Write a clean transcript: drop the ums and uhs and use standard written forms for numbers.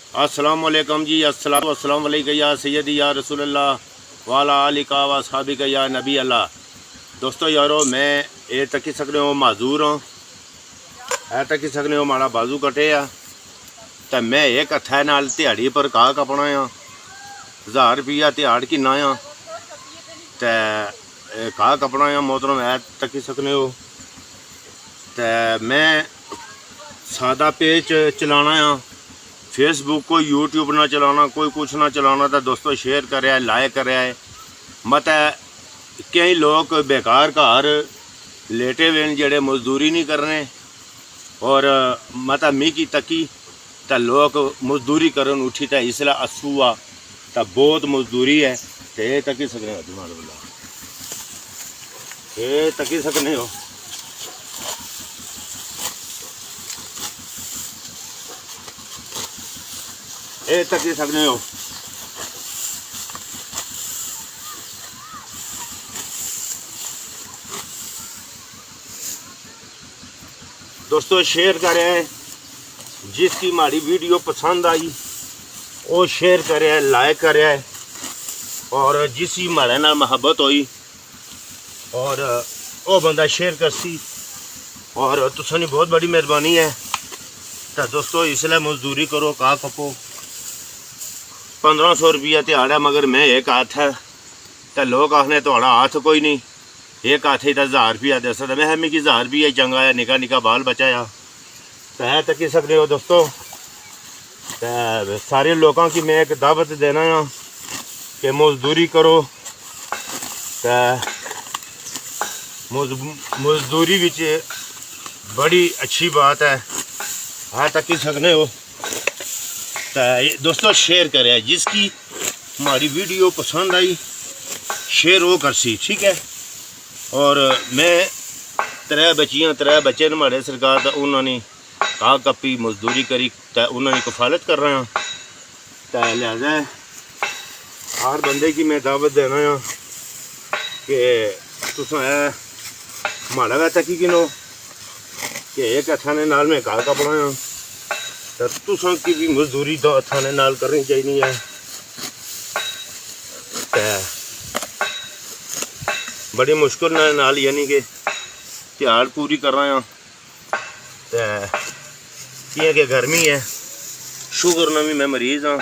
अस्सलाम वालेकुम जी। अस्सलाम वालेकुम या सैयदी या रसूलल्लाह वाला आलिका व साबिका या नबी अल्लाह। दोस्तों यारो मैं ये तक सकने हो माजूर हाँ, ऐ तक सकने हो माड़ा बाजू कटे आ तो मैं एक हत्थै नाल दिहाड़ी पर घाह कपना आ। 1000 रुपया दिहाड़ किन्ना आ तो घाह कपना आ मोहतरम, ऐ तक सकने हो। तो मैं सादा पेज चलाना आ, फेसबुक को यूट्यूब ना चलाना, कोई कुछ ना चलाना। तो दोस्तों शेयर करे लाइक करे मत। कई लोग बेकार घर लेटे हुए जेड़े मजदूरी नहीं करने और मत मी की तकी तो लोग मजदूरी करन उठी तो इसलिए असू आ तो बहुत मजदूरी है। तो ये तकी सकने हो तुम्हारे बोला, ये तकी सकने हो। ये तकी सकने हो। दोस्तों शेयर करें, जिसकी हमारी वीडियो पसंद आई वो शेयर करे लाइक करे, और जिसकी हमारे नाल मोहब्बत हुई और वो बंदा शेयर करसी, और तुसानी बहुत बड़ी मेहरबानी है। तो दोस्तों इसलिए मजदूरी करो, घाह कपो। 1500 रुपया दिहाड़ है, मगर मैं एक हाथ है तो लोग आखने थोड़ा हाथ कोई नहीं, एक हाथ ही 1000 रुपया दे सकता। मैं मिगी 1000 रुपया चंगा है, निका निका बाल बचाया तो है तक सकते हो। दोस्तों तो सारे लोगों की मैं एक दावत देना है कि मजदूरी करो। तो मजदूरी विच बड़ी अच्छी बात है तक सकते हो। तो दोस्तों शेयर करें, जिसकी हमारी वीडियो पसंद आई शेयर वो कर सी, ठीक है। और मैं 3 बच्चे हमारे सरकार तो उन्होंने घाह कपी मजदूरी करी तो उन्होंने कफालत कर रहा तो लिहाजा हर बंदे की मैं दावत देना है कि तुस माड़ा गा तकी किनो कि एक हथा ने नाल मैं घाह कपना तो तुसा की भी मजदूरी 2 हथा ने नाल करनी चाहिए है। बड़ी मुश्किल नाल यानी कि दिहाड़ पूरी कर रहा हाँ। तो कि गर्मी है, शुगर ना भी मैं मरीज़ हाँ।